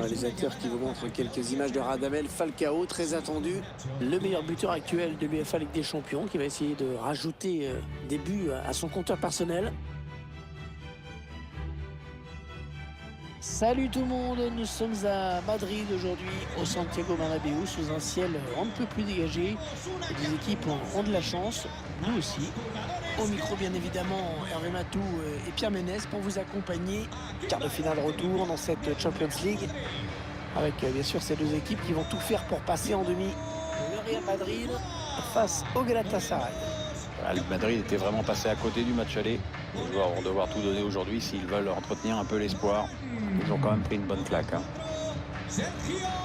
Les acteurs qui vous montrent quelques images de Radamel Falcao, très attendu. Le meilleur buteur actuel de l'UEFA Ligue des Champions, qui va essayer de rajouter des buts à son compteur personnel. Salut tout le monde, nous sommes à Madrid aujourd'hui, au Santiago Bernabéu, sous un ciel un peu plus dégagé. Les équipes ont de la chance, nous aussi. Au micro, bien évidemment, Hervé Matou et Pierre Ménès pour vous accompagner. Quart de finale retour dans cette Champions League. Avec bien sûr ces deux équipes qui vont tout faire pour passer en demi. Le Real Madrid face au Galatasaray. Le Madrid était vraiment passé à côté du match aller. Les joueurs vont devoir tout donner aujourd'hui s'ils veulent entretenir un peu l'espoir. Ils ont quand même pris une bonne claque. Sergio Ramos.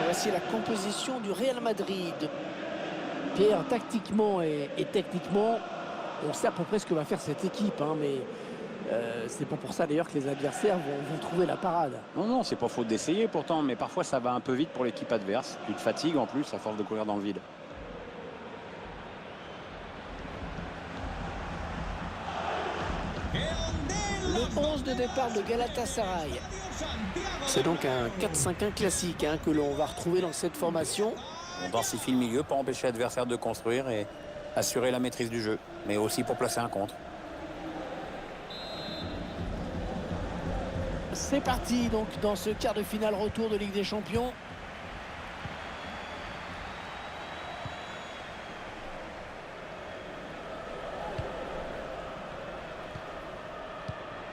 Voici la composition du Real Madrid. Pierre, tactiquement et techniquement, on sait à peu près ce que va faire cette équipe, mais c'est pas pour ça d'ailleurs que les adversaires vont trouver la parade. Non, c'est pas faute d'essayer pourtant, mais parfois ça va un peu vite pour l'équipe adverse. Tu te fatigues en plus à force de courir dans le vide. Le 11 de départ de Galatasaray. C'est donc un 4-5-1 classique que l'on va retrouver dans cette formation. On densifie le milieu pour empêcher l'adversaire de construire et assurer la maîtrise du jeu, mais aussi pour placer un contre. C'est parti donc dans ce quart de finale retour de Ligue des Champions.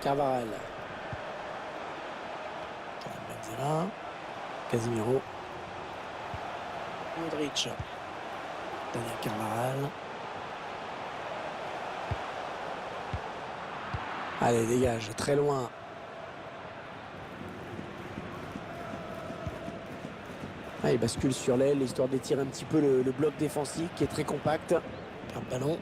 Carvajal. Benzema. Casemiro. Modric. Daniel Carvajal. Allez, dégage, très loin. Il bascule sur l'aile, histoire d'étirer un petit peu le bloc défensif qui est très compact. Perd le ballon.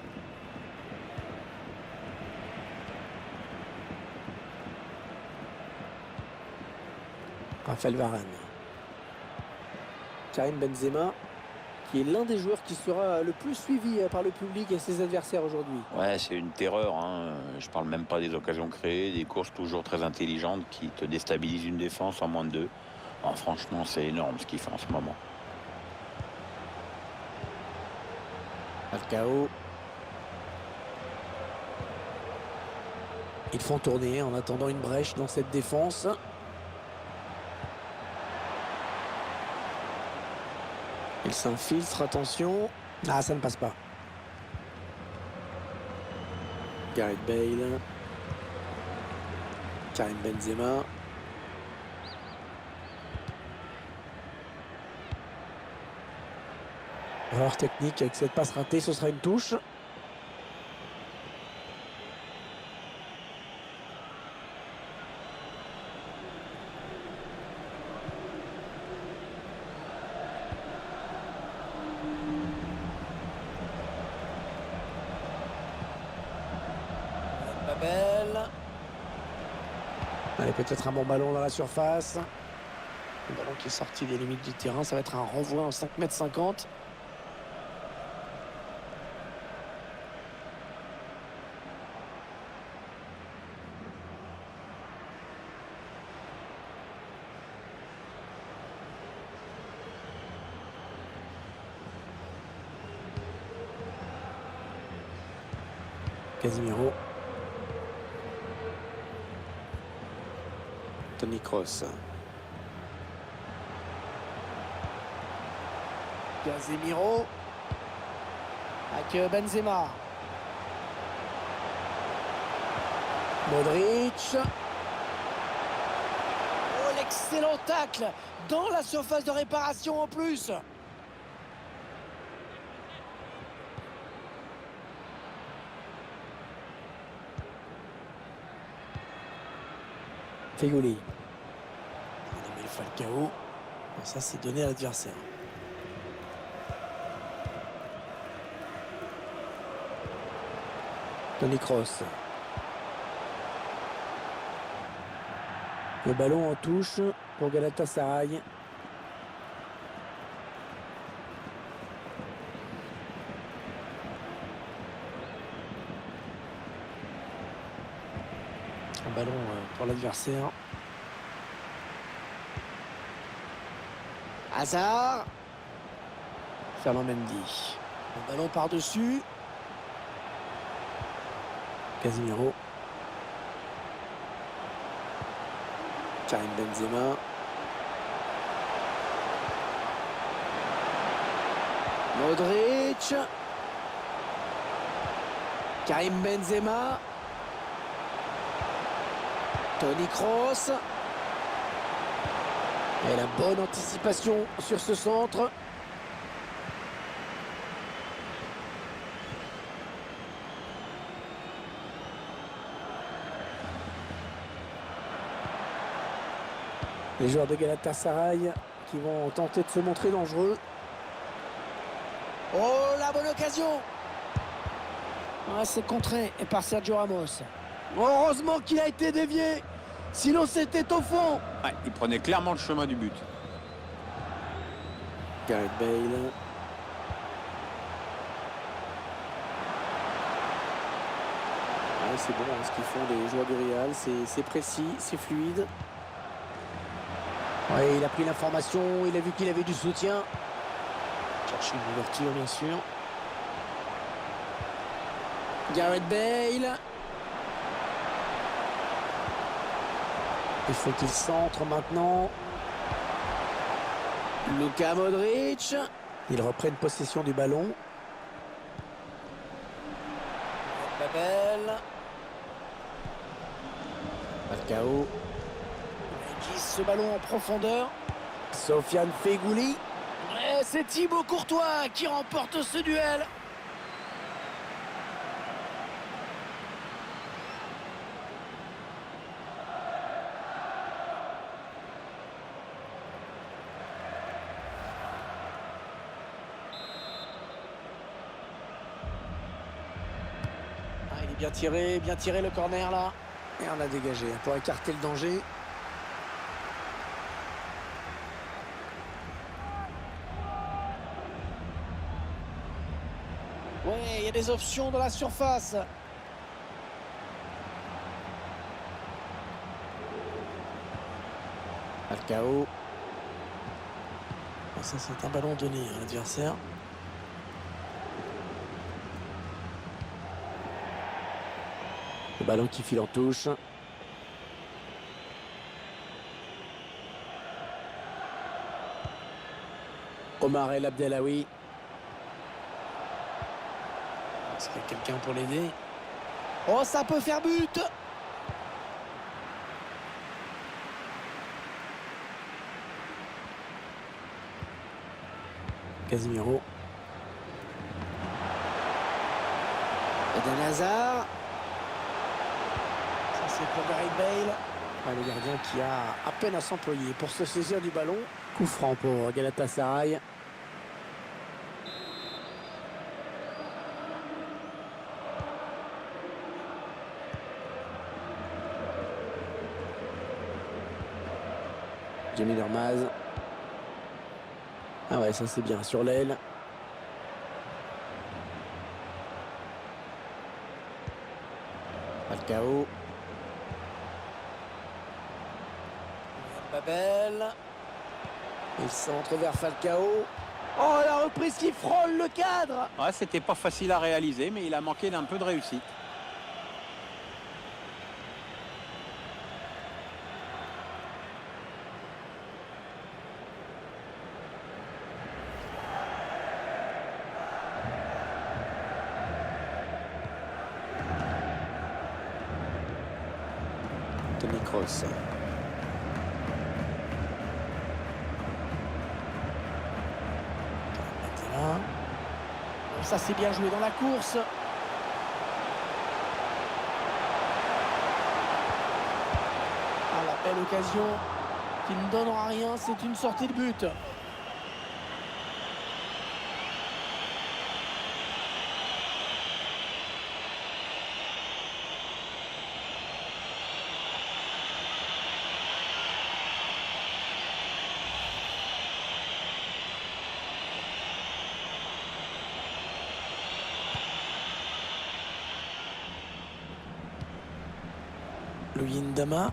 Raphaël Varane. Karim Benzema, qui est l'un des joueurs qui sera le plus suivi par le public et ses adversaires aujourd'hui. Ouais, c'est une terreur. Je parle même pas des occasions créées, des courses toujours très intelligentes qui te déstabilisent une défense en moins de 2. Franchement, c'est énorme ce qu'il fait en ce moment. Falcao. Ils font tourner en attendant une brèche dans cette défense. Il s'infiltre, attention. Ah, ça ne passe pas. Gareth Bale. Karim Benzema. Erreur technique avec cette passe ratée, ce sera une touche. Babel. Allez, peut-être un bon ballon dans la surface. Le ballon qui est sorti des limites du terrain, ça va être un renvoi en 5,50 m. Casemiro. Toni Kroos. Casemiro. Avec Benzema. Modric. Oh, l'excellent tacle dans la surface de réparation en plus. Feghouli. On a mis Falcao. Bon, ça, c'est donné à l'adversaire. Toni Kroos. Le ballon en touche pour Galatasaray. Un ballon pour l'adversaire. Hazard. Ferland Mendy. Le ballon par-dessus. Casemiro. Karim Benzema. Modric. Karim Benzema. Toni Kroos. Et la bonne anticipation sur ce centre. Les joueurs de Galatasaray qui vont tenter de se montrer dangereux. Oh, la bonne occasion! Ouais, c'est contré et par Sergio Ramos. Heureusement qu'il a été dévié, sinon c'était au fond. Ouais, il prenait clairement le chemin du but. Gareth Bale. Ouais, c'est bon hein, ce qu'ils font les joueurs du Real, c'est précis, c'est fluide. Ouais, il a pris l'information, il a vu qu'il avait du soutien. Chercher une ouverture, bien sûr. Gareth Bale. Il faut qu'il centre maintenant. Luka Modric. Ils reprennent possession du ballon. Babel. Falcao. Il glisse ce ballon en profondeur. Sofiane Feghouli. C'est Thibaut Courtois qui remporte ce duel. Il est bien tiré le corner là. Et on a dégagé pour écarter le danger. Ouais, il y a des options dans la surface. Falcao. Ça, c'est un ballon donné à l'adversaire. Le ballon qui file en touche. Omar El Abdelawi. Est-ce qu'il y a quelqu'un pour l'aider? Oh, ça peut faire but! Casemiro. Eden Hazard. Ça, c'est pour Gareth Bale. Ah, le gardien qui a à peine à s'employer pour se saisir du ballon. Coup franc pour Galatasaray. Jamie Dormaz. Ah ouais, ça c'est bien sur l'aile. Falcao. Babel. Il centre vers Falcao. Oh, la reprise qui frôle le cadre. Ouais, c'était pas facile à réaliser, mais il a manqué d'un peu de réussite. Toni Kroos. Là. Ça c'est bien joué dans la course. Ah, la belle occasion qui ne donnera rien, c'est une sortie de but. Luyendama.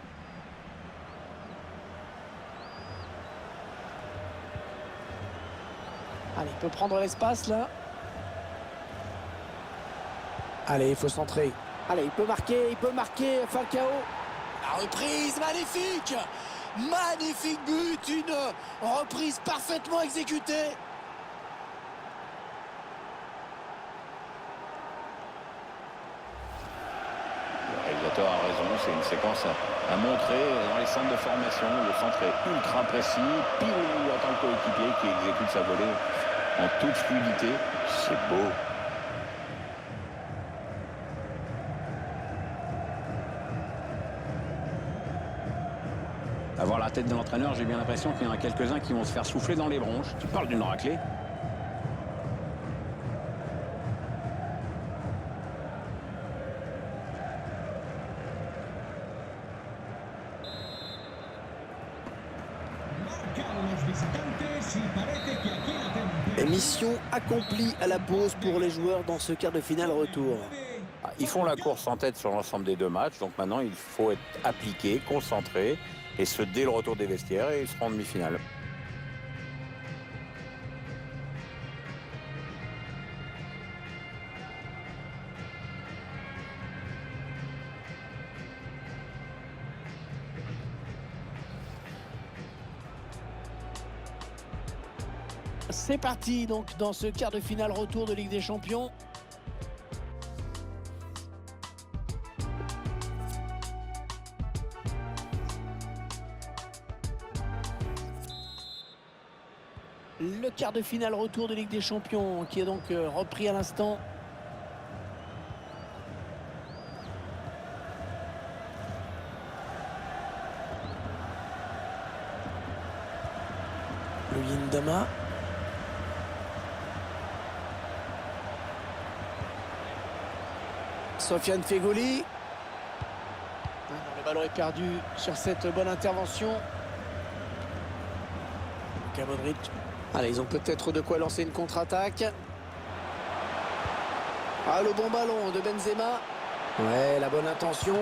Allez, il peut prendre l'espace là. Allez, il faut centrer. Allez, il peut marquer Falcao. La reprise, magnifique. Magnifique but, une reprise parfaitement exécutée. Le réalisateur a raison, c'est une séquence à montrer dans les centres de formation. Le centre est ultra précis, pile où attend le coéquipier qui exécute sa volée en toute fluidité. C'est beau. À voir la tête de l'entraîneur, j'ai bien l'impression qu'il y en a quelques-uns qui vont se faire souffler dans les bronches. Tu parles d'une raclée. Et mission accomplie à la pause pour les joueurs dans ce quart de finale retour. Ils font la course en tête sur l'ensemble des deux matchs, donc maintenant il faut être appliqué, concentré, et ce dès le retour des vestiaires, et ils seront en demi-finale. C'est parti donc dans ce quart de finale retour de Ligue des Champions. Le quart de finale retour de Ligue des Champions qui est donc repris à l'instant. Luyendama. Sofiane Feghouli. Le ballon est perdu sur cette bonne intervention. Luka Modric. Allez, ils ont peut-être de quoi lancer une contre-attaque. Ah, le bon ballon de Benzema. Ouais, la bonne intention.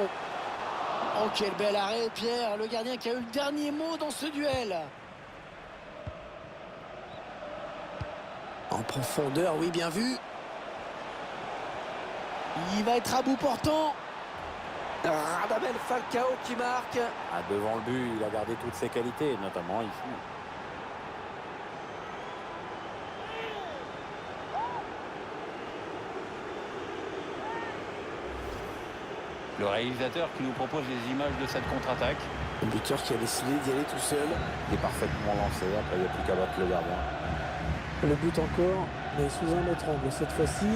Oh, quel bel arrêt, Pierre. Le gardien qui a eu le dernier mot dans ce duel. En profondeur, oui, bien vu. Il va être à bout portant. Radamel Falcao qui marque. Devant le but, il a gardé toutes ses qualités, notamment ici. Le réalisateur qui nous propose les images de cette contre-attaque. Le buteur qui a décidé d'y aller tout seul. Il est parfaitement lancé, après il n'y a plus qu'à battre le gardien. Le but encore, mais sous un autre angle cette fois-ci.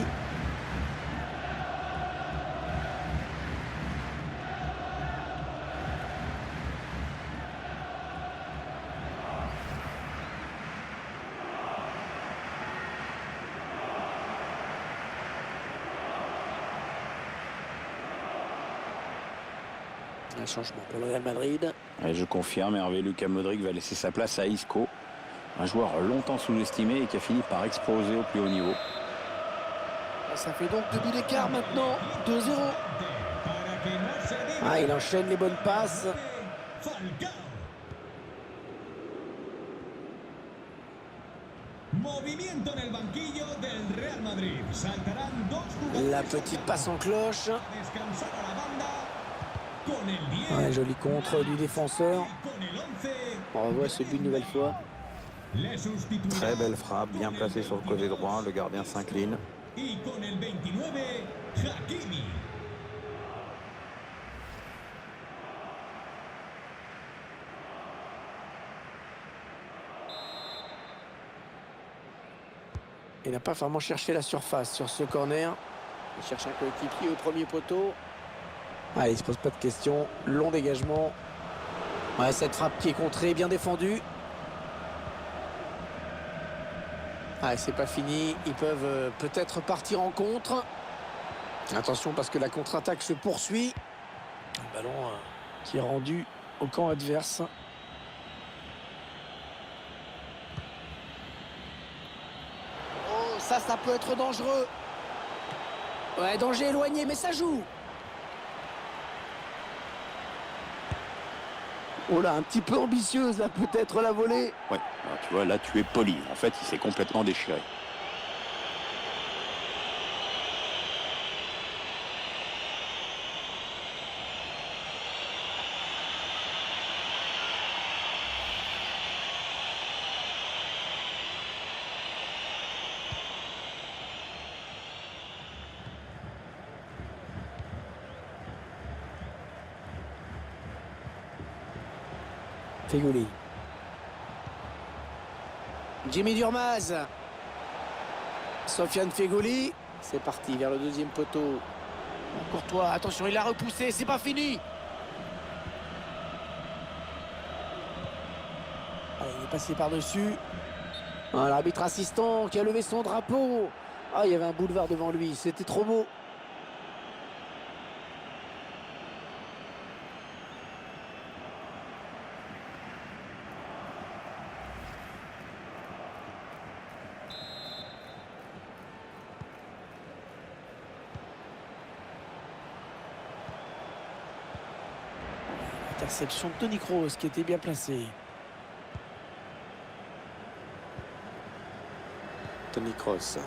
Un changement pour le Real Madrid. Et je confirme, Hervé Luka Modric va laisser sa place à Isco, un joueur longtemps sous-estimé et qui a fini par exploser au plus haut niveau. Ça fait donc 2 buts d'écart maintenant, 2-0. Ah, il enchaîne les bonnes passes. La petite passe en cloche. Un joli contre du défenseur. On revoit ce but une nouvelle fois. Très belle frappe, bien placée sur le côté droit. Le gardien s'incline. Il n'a pas vraiment cherché la surface sur ce corner. Il cherche un coéquipier au premier poteau. Ah, il ne se pose pas de questions. Long dégagement. Ouais, cette frappe qui est contrée, bien défendue. Ah, c'est pas fini. Ils peuvent peut-être partir en contre. Attention parce que la contre-attaque se poursuit. Le ballon qui est rendu au camp adverse. Oh, ça peut être dangereux. Ouais, danger éloigné, mais ça joue. Oh là, un petit peu ambitieuse, là, peut-être la volée. Ouais, alors, tu vois, là, tu es poli. En fait, il s'est complètement déchiré. Feghouli. Jimmy Durmaz. Sofiane Feghouli. C'est parti vers le deuxième poteau. Courtois, attention, il l'a repoussé, c'est pas fini. Allez, il est passé par-dessus. Ah, l'arbitre assistant qui a levé son drapeau. Ah, il y avait un boulevard devant lui, c'était trop beau. Interception de Toni Kroos qui était bien placé. Toni Kroos.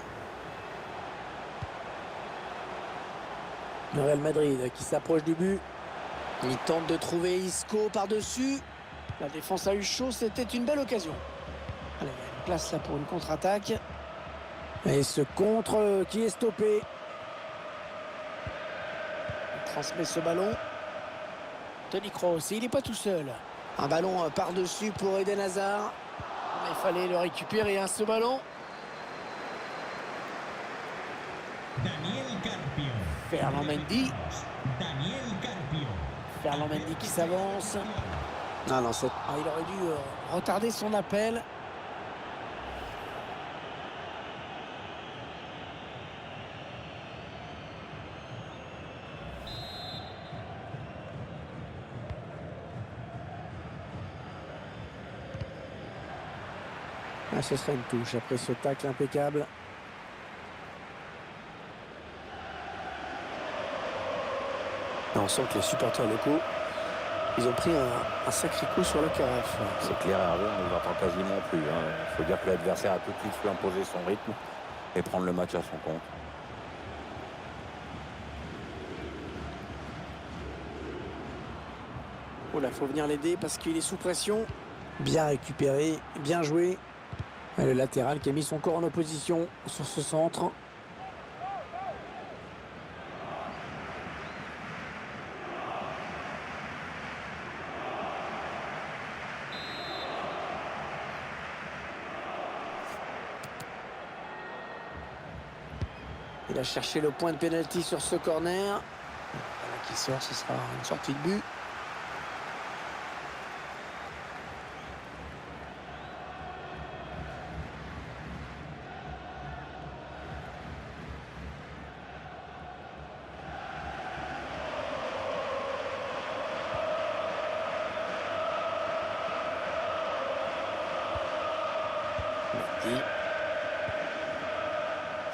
Le Real Madrid qui s'approche du but. Il tente de trouver Isco par-dessus. La défense a eu chaud, c'était une belle occasion. Allez, il y a une place là pour une contre-attaque. Et ce contre qui est stoppé. Il transmet ce ballon. Toni Kroos, il n'est pas tout seul. Un ballon par-dessus pour Eden Hazard. Il fallait le récupérer, ce ballon. Ferland Mendy. Ferland Mendy qui s'avance. Ah non, il aurait dû retarder son appel. Ah, ce serait une touche après ce tacle impeccable. On sent que les supporters locaux, ils ont pris un sacré coup sur le carafe. C'est clair, Hervé, on ne l'entend quasiment plus. Il faut dire que l'adversaire a tout de suite su imposer son rythme et prendre le match à son compte. Oh là, faut venir l'aider parce qu'il est sous pression. Bien récupéré, bien joué. Et le latéral qui a mis son corps en opposition sur ce centre. Il a cherché le point de pénalty sur ce corner. Voilà qui sort, ce sera une sortie de but.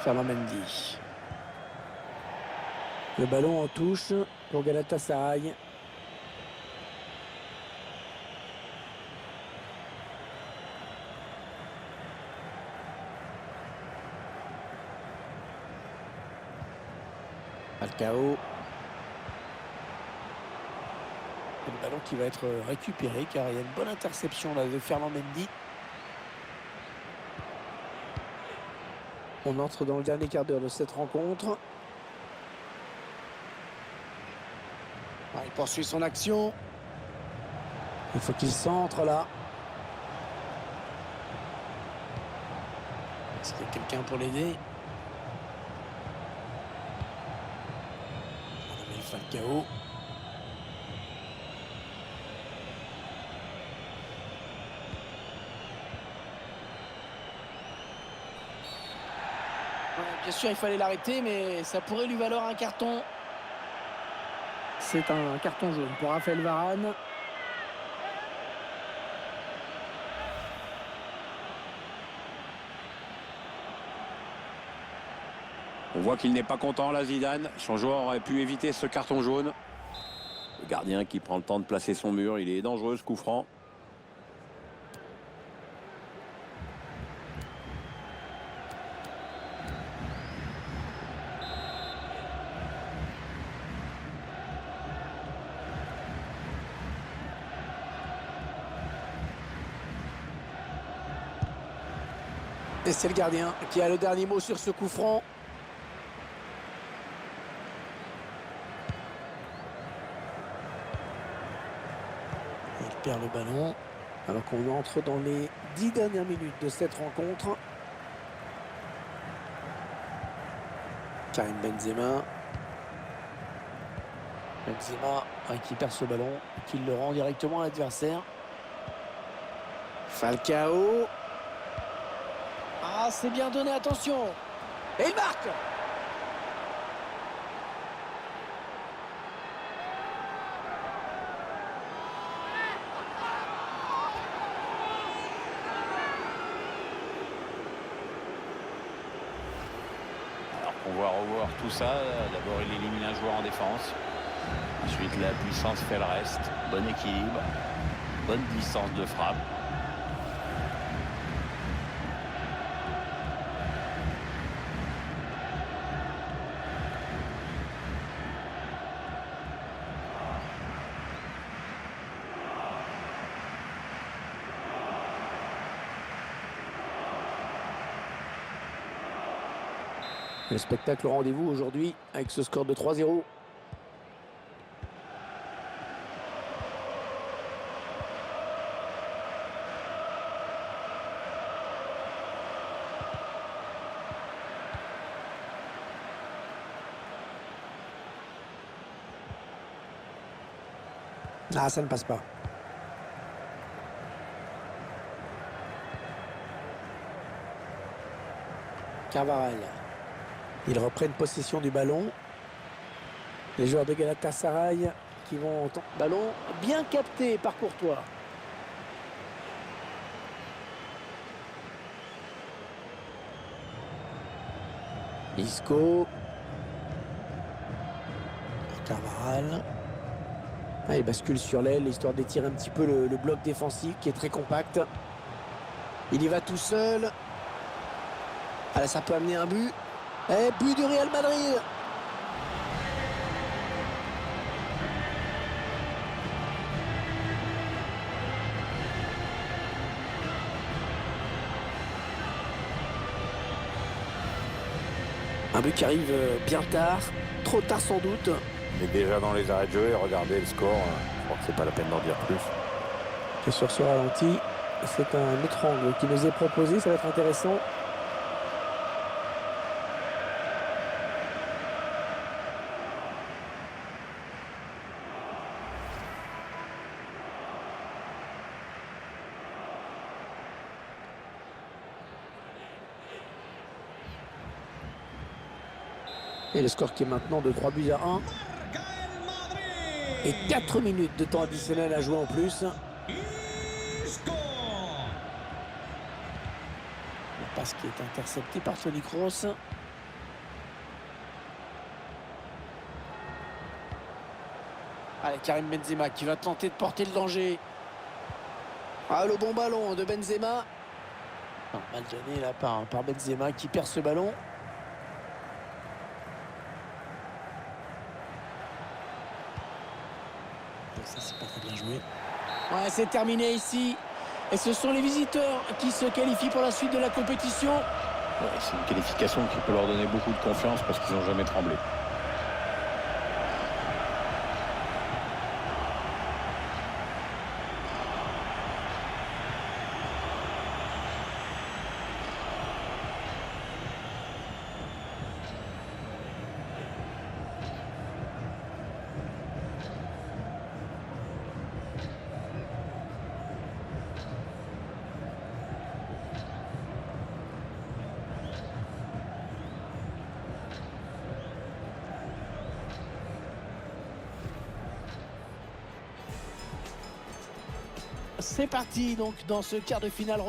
Ferland Mendy. Le ballon en touche pour Galatasaray. Falcao. Le ballon qui va être récupéré car il y a une bonne interception là de Ferland Mendy. On entre dans le dernier quart d'heure de cette rencontre. Il poursuit son action. Il faut qu'il centre là. Est-ce qu'il y a quelqu'un pour l'aider? Radamel Falcao. Ouais, bien sûr, il fallait l'arrêter, mais ça pourrait lui valoir un carton. C'est un carton jaune pour Raphaël Varane. On voit qu'il n'est pas content là, Zidane. Son joueur aurait pu éviter ce carton jaune. Le gardien qui prend le temps de placer son mur. Il est dangereux ce coup franc. Et c'est le gardien qui a le dernier mot sur ce coup franc. Il perd le ballon alors qu'on entre dans les 10 dernières minutes de cette rencontre. Karim Benzema. Benzema qui perd ce ballon, qui le rend directement à l'adversaire. Falcao. Ah, c'est bien donné, attention. Et il marque. Alors qu'on va revoir tout ça. D'abord, il élimine un joueur en défense. Ensuite, la puissance fait le reste. Bon équilibre. Bonne distance de frappe. Le spectacle au rendez-vous aujourd'hui avec ce score de 3-0. Ah, ça ne passe pas. Carvajal. Ils reprennent possession du ballon. Les joueurs de Galatasaray qui vont... Ballon bien capté par Courtois. Isco. Carvajal. Ah, il bascule sur l'aile, histoire d'étirer un petit peu le bloc défensif qui est très compact. Il y va tout seul. Ah là, ça peut amener un but. Et but du Real Madrid. Un but qui arrive bien tard, trop tard sans doute. Mais déjà dans les arrêts de jeu et regardez le score, je crois que c'est pas la peine d'en dire plus. Et sur ce ralenti, c'est un autre angle qui nous est proposé, ça va être intéressant. Et le score qui est maintenant de 3-1. Et 4 minutes de temps additionnel à jouer en plus. La passe qui est interceptée par Toni Kroos. Allez, Karim Benzema qui va tenter de porter le danger. Ah, le bon ballon de Benzema. Non, mal donné là par Benzema qui perd ce ballon. Ça, c'est pas très bien joué. Ouais, c'est terminé ici. Et ce sont les visiteurs qui se qualifient pour la suite de la compétition. Ouais, c'est une qualification qui peut leur donner beaucoup de confiance parce qu'ils n'ont jamais tremblé. C'est parti donc dans ce quart de finale